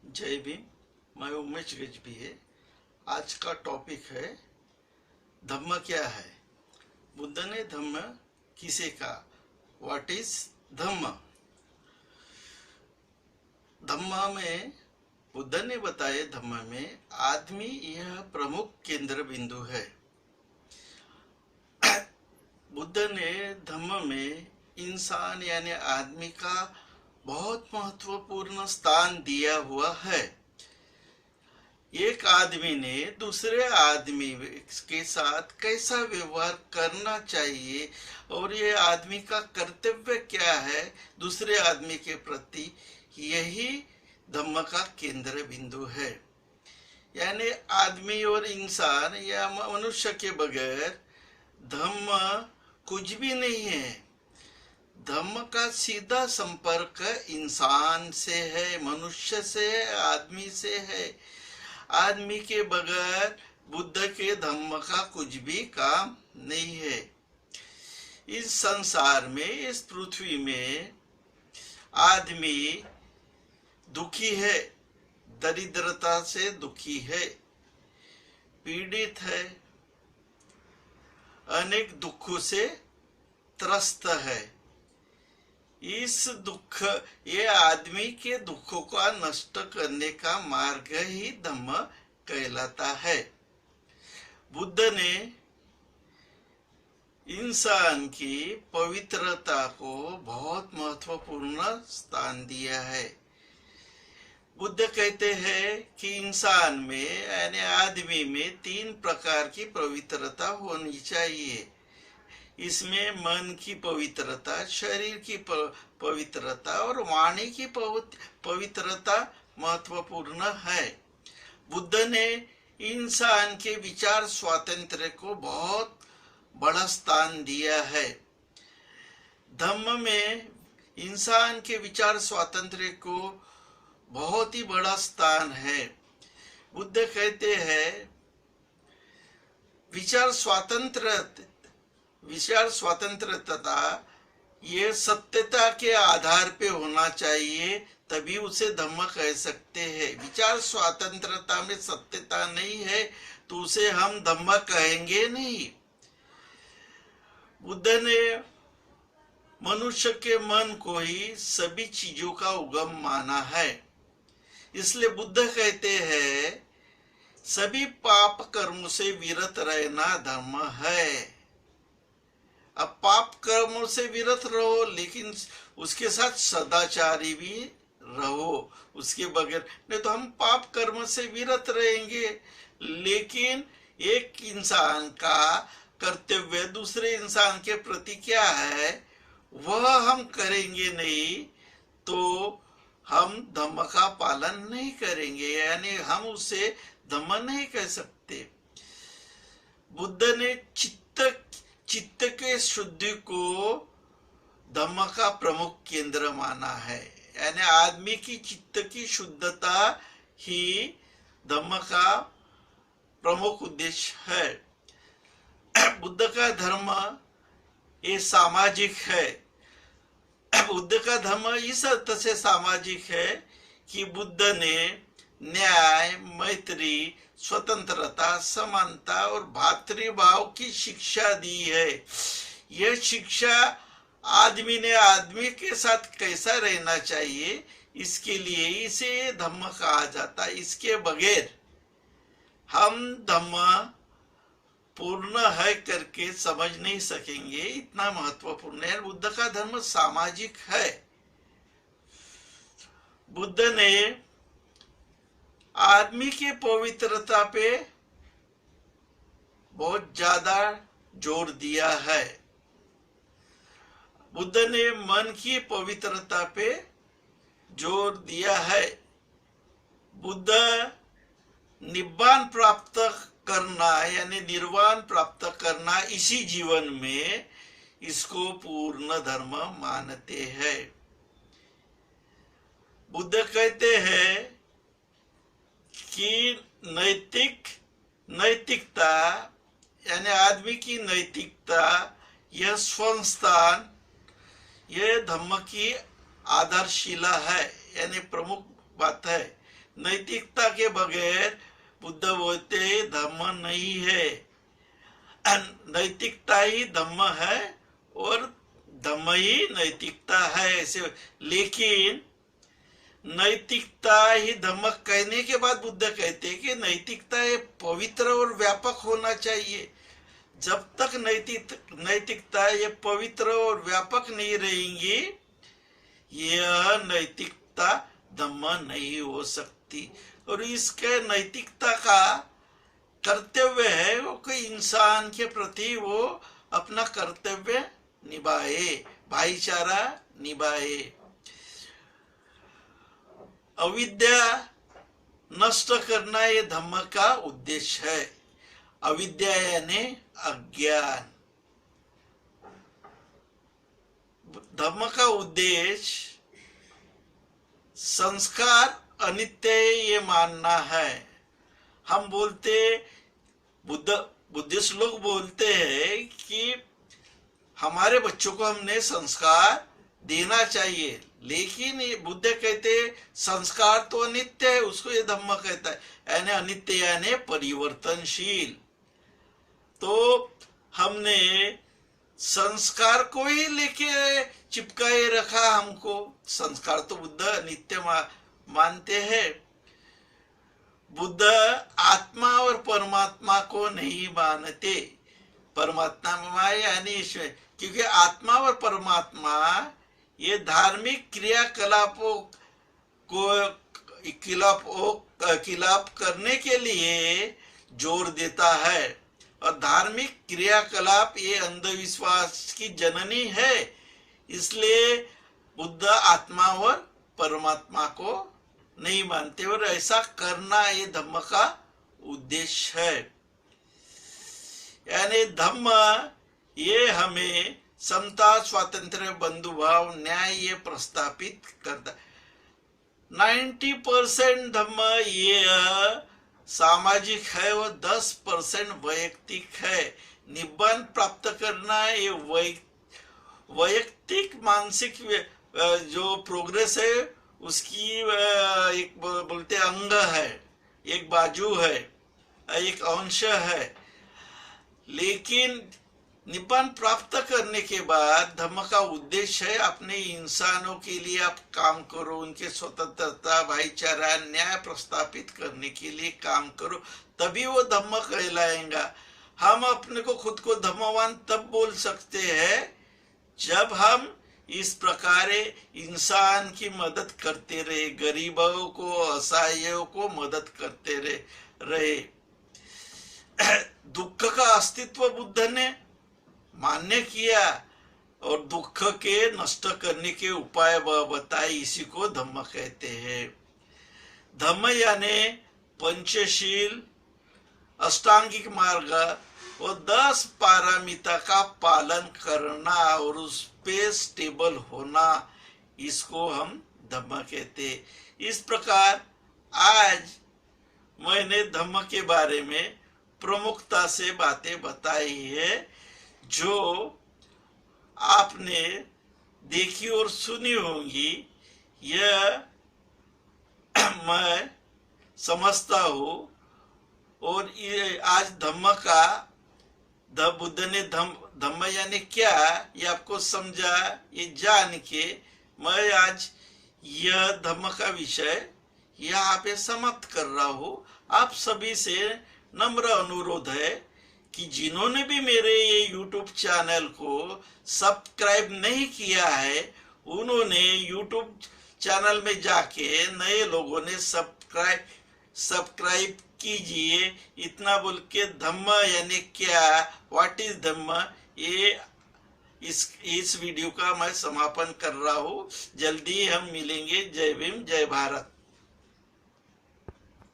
जय भीम। मैं उमेश गजभिये। आज का टॉपिक है धम्म क्या है। बुद्ध ने धम्म किसे कहा? व्हाट इज धम्म? धम्म में बुद्ध ने बताया, धम्म में आदमी यह प्रमुख केंद्र बिंदु है। बुद्ध ने धम्म में इंसान यानी आदमी का बहुत महत्वपूर्ण स्थान दिया हुआ है। एक आदमी ने दूसरे आदमी के साथ कैसा व्यवहार करना चाहिए और ये आदमी का कर्तव्य क्या है दूसरे आदमी के प्रति, यही धम्म का केंद्र बिंदु है। यानी आदमी और इंसान या मनुष्य के बगैर धम्म कुछ भी नहीं है। धम्म का सीधा संपर्क इंसान से है, मनुष्य से है, आदमी से है। आदमी के बगैर बुद्ध के धम्म का कुछ भी काम नहीं है। इस संसार में, इस पृथ्वी में आदमी दुखी है, दरिद्रता से दुखी है, पीड़ित है, अनेक दुखों से त्रस्त है। इस दुख, ये आदमी के दुखों का नष्ट करने का मार्ग ही धम्म कहलाता है। बुद्ध ने इंसान की पवित्रता को बहुत महत्वपूर्ण स्थान दिया है। बुद्ध कहते हैं कि इंसान में यानी आदमी में 3 प्रकार की पवित्रता होनी चाहिए। इसमें मन की पवित्रता, शरीर की पवित्रता और वाणी की पवित्रता महत्वपूर्ण है। बुद्ध ने इंसान के विचार स्वातंत्र्य को बहुत बड़ा स्थान दिया है। धम्म में इंसान के विचार स्वातंत्र्य को बहुत ही बड़ा स्थान है। बुद्ध कहते हैं विचार स्वतंत्रता ये सत्यता के आधार पे होना चाहिए, तभी उसे धम्म कह सकते हैं। विचार स्वतंत्रता में सत्यता नहीं है तो उसे हम धम्म कहेंगे नहीं। बुद्ध ने मनुष्य के मन को ही सभी चीजों का उगम माना है। इसलिए बुद्ध कहते हैं सभी पाप कर्मों से विरत रहना धर्म है। अब पाप कर्मों से विरत रहो, लेकिन उसके साथ सदाचारी भी रहो। उसके बगैर नहीं तो हम पाप कर्म से विरत रहेंगे, लेकिन एक इंसान का कर्तव्य दूसरे इंसान के प्रति क्या है वह हम करेंगे नहीं तो हम धम्म का पालन नहीं करेंगे, यानी हम उसे धम्म नहीं कह सकते। बुद्ध ने चित्त के शुद्धि को धम्म का प्रमुख केंद्र माना है। यानी आदमी की चित्त की शुद्धता ही धम्म का प्रमुख उद्देश्य है। बुद्ध का धर्म ये सामाजिक है। बुद्ध का धर्म इस अर्थ से सामाजिक है कि बुद्ध ने न्याय, मैत्री, स्वतंत्रता, समानता और भातृभाव की शिक्षा दी है। यह शिक्षा आदमी ने आदमी के साथ कैसा रहना चाहिए, इसके लिए इसे धम्म कहा जाता है। इसके बगैर हम धम्म पूर्ण है करके समझ नहीं सकेंगे, इतना महत्वपूर्ण है। बुद्ध का धर्म सामाजिक है। बुद्ध ने आदमी की पवित्रता पे बहुत ज्यादा जोर दिया है। बुद्ध ने मन की पवित्रता पे जोर दिया है। बुद्ध निब्बान प्राप्त करना यानी निर्वाण प्राप्त करना इसी जीवन में, इसको पूर्ण धर्म मानते हैं। बुद्ध कहते हैं कि नैतिकता यानी आदमी की नैतिकता, यह स्वस्थान, यह धम्म की आधारशिला है, यानी प्रमुख बात है। नैतिकता के बगैर बुद्ध बोलते धम्म नहीं है। नैतिकता ही धम्म है और धम्म ही नैतिकता है ऐसे। लेकिन नैतिकता ही धम्म कहने के बाद बुद्ध कहते हैं कि नैतिकता ये पवित्र और व्यापक होना चाहिए। जब तक नैतिकता ये पवित्र और व्यापक नहीं रहेंगी, यह नैतिकता धम्म नहीं हो सकती। और इसके नैतिकता का कर्तव्य है वो कोई इंसान के प्रति वो अपना कर्तव्य निभाए, भाईचारा निभाए। अविद्या नष्ट करना ये धम्म का उद्देश्य है। अविद्या यानी अज्ञान। धम्म का उद्देश्य संस्कार अनित्य ये मानना है। हम बोलते बुद्धिस्ट लोग बोलते हैं कि हमारे बच्चों को हमने संस्कार देना चाहिए, लेकिन ये बुद्ध कहते संस्कार तो अनित्य है, उसको ये धम्म कहता है। यानी अनित्य यानी परिवर्तनशील। तो हमने संस्कार को ही लेके चिपकाए रखा हमको। संस्कार तो बुद्ध अनित्य मानते हैं। बुद्ध आत्मा और परमात्मा को नहीं मानते। परमात्मा यानी ईश्वर, क्योंकि आत्मा और परमात्मा ये धार्मिक क्रियाकलापों को खिलाफ करने के लिए जोर देता है। और धार्मिक क्रियाकलाप ये अंधविश्वास की जननी है। इसलिए बुद्ध आत्मा और परमात्मा को नहीं मानते और ऐसा करना ये धम्म का उद्देश्य है। यानी धम्म ये हमें समता, स्वातंत्र्य, बंधुभाव, न्याय ये प्रस्तापित करता। 90% धम्म ये सामाजिक है और 10% वैयक्तिक है। निब्बान प्राप्त करना ये वैयक्तिक मानसिक जो प्रोग्रेस है उसकी एक बोलते अंग है, एक बाजू है, एक अंश है। लेकिन निब्बान प्राप्त करने के बाद धम्म का उद्देश्य है अपने इंसानों के लिए आप काम करो, उनके स्वतंत्रता, भाईचारा, न्याय प्रस्तापित करने के लिए काम करो, तभी वो धम्म कहलाएगा। हम अपने को खुद को धम्मवान तब बोल सकते हैं जब हम इस प्रकार इंसान की मदद करते रहे, गरीबों को, असहायों को मदद करते रहे। दुख का अस्तित्व बुद्ध ने मान्य किया और दुख के नष्ट करने के उपाय बताए, इसी को धम्म कहते हैं। धम्म यानी पंचशील, अष्टांगिक मार्ग और 10 पारमिता का पालन करना और उस पे स्टेबल होना, इसको हम धम्म कहते हैं। इस प्रकार आज मैंने धम्म के बारे में प्रमुखता से बातें बताई है जो आपने देखी और सुनी होंगी। यह मैं समझता हूँ और ये आज धम्म का बुद्ध ने धम्म यानी क्या ये आपको समझा, ये जान के मैं आज यह धम्म का विषय यहाँ पे समाप्त कर रहा हूँ। आप सभी से नम्र अनुरोध है कि जिन्होंने भी मेरे ये YouTube चैनल को सब्सक्राइब नहीं किया है, उन्होंने YouTube चैनल में जाके नए लोगों ने सब्सक्राइब कीजिए। इतना बोल के धम्म यानी क्या, व्हाट इज धम्म, ये इस वीडियो का मैं समापन कर रहा हूँ। जल्दी हम मिलेंगे। जय भीम, जय भारत।